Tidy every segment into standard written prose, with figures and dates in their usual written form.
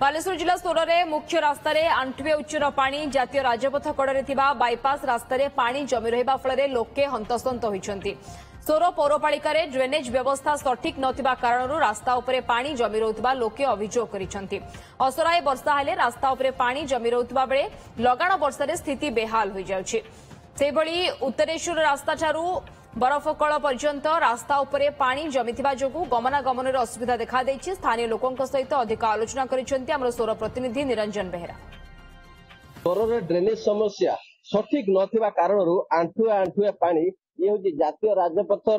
बालेश्वर जिला सोर में मुख्य रास्तार आंठुए उच्चर पानी जातीय राजपथ कड़े बाईपास रास्तार पानी जमी रहा फल लोके हंतसंत होती। सोर पौरपालिका ड्रेनेज व्यवस्था सठिक नथिबा कारणरू रास्ता उपरे पानी जमी रहुतबा लोके अभियोग करिसेंति। असराए वर्षा हेले रास्ता उपरे पानी जमी रहुतबा बेले लगाण वर्षारे स्थिति बेहाल होई जाउछि। सेभଳି उत्तरेश्वर रास्ता ठारू बरफकल पर्यंत रास्ता उपरे पानी जमिथिबा जोगु गमनागमन असुविधा देखा देछि। स्थानीय लोकंक सहित अधिक आलोचना करिसेंति हमर सोर प्रतिनिधि निरंजन बेहेरा। सोर ड्रेनेज समस्या सठिक नथिबा कारणरू आंठुए आंठुए पानी ये हूँ जातीय राजपथ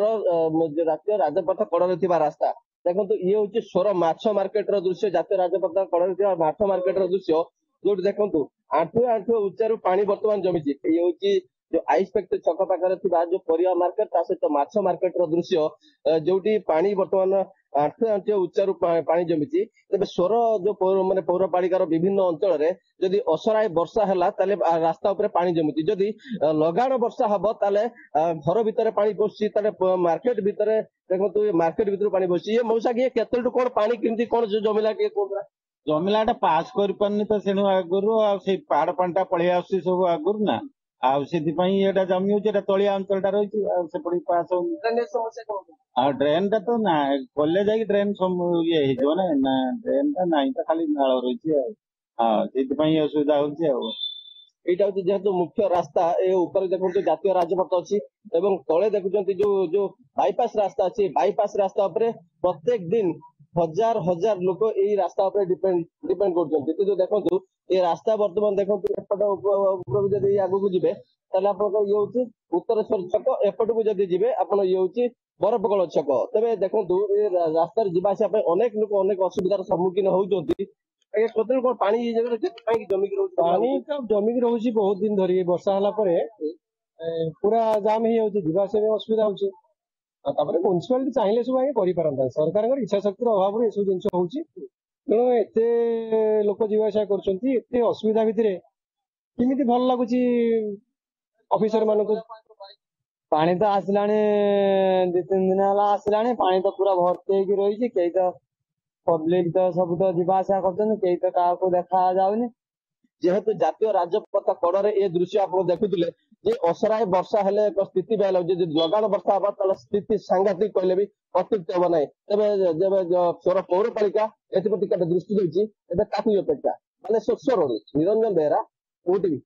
कड़े थिबा रास्ता देखो ये हूँ सोर माछ मार्केट दृश्य जातीय राजपथ कड़े माछ मार्केट दृश्य जो देखो आंठुए आंठुए उच्चारू पानी बर्तमान जमी ये हूँ जो आइस फैक्ट्री छक पाखे जो परिया मार्केट सहित माछ मार्केट दृश्य जो पानी बर्तमान आंठुए आंठुए उच्चारू पानी जमी तेज सोर जो माने पौरपालिकार विभिन्न अंचल जदि असराय वर्षा है रास्ता उपर पानी जमी जदि लगाण वर्षा हम ताले घर भितर पानी पशुची मार्केट भितर देखो मार्केट भीतर पानी पशुची ये मौसा किए केतलटू कौन पानी केमती कौन जो जमिला किए कौन जमिलाटा पास कर पारनी तो सेनु आगुरु पहाड़ पानीटा पळै आसी सब आगुरु ना आटा जमी हो तलिया अंचलटा रही पास हो ड्रेन टा तो ना कले जा ड्रेन ये ना ड्रेन टा ना तो खाली नाल रही असुविधा होता जेहेतु मुख्य रास्ता ए ऊपर देखो जातीय राजपथ अच्छी तले देखुं जो बाईपास रास्ता अच्छी बाईपास रास्ता प्रत्येक दिन हजार हजार लोक यही रास्ता डिपेंड कर देखो ये रास्ता बर्तमान देखो आगू को जी ये हूँ उत्तरेश्वर छक एपट को जब जी आप ये हूँ बरफकल छक तेज देखो रास्ता जावासा अनेक लोक अनेक असुविधार सम्मुखीन होती पानी जमिक जमिक रोचे बहुत दिन धरी वर्षा पूरा जाम हो जावासा असुविधा होती म्यूनिशिपालिटी चाहिए सब आगे सरकार इच्छा शक्तिर अभाव ये सब जिन हो तेणु एत लोक जावासा करते असुविधा भितर किमिति भल लगुच ऑफिसर मान पानी तो आसला दि तीन दिन है आसला पानी तो पूरा भर्ती रही कई तो पब्लिक तो सब तो जावासा कर तो क्या देखा जाऊनी जेहेतु जातीय राजपथ कड़े ये दृश्य आप देखुले असराय वर्षा हेले स्थिति बेहल लगाण वर्षा हम स्थिति सांघातिक कहले भी अत्युक्त हम ना तेज सोर पौरपालिका एप्रति दृष्टि देती अपेक्षा मानने स्वच्छ निरंजन बेहेरा ओटीवी।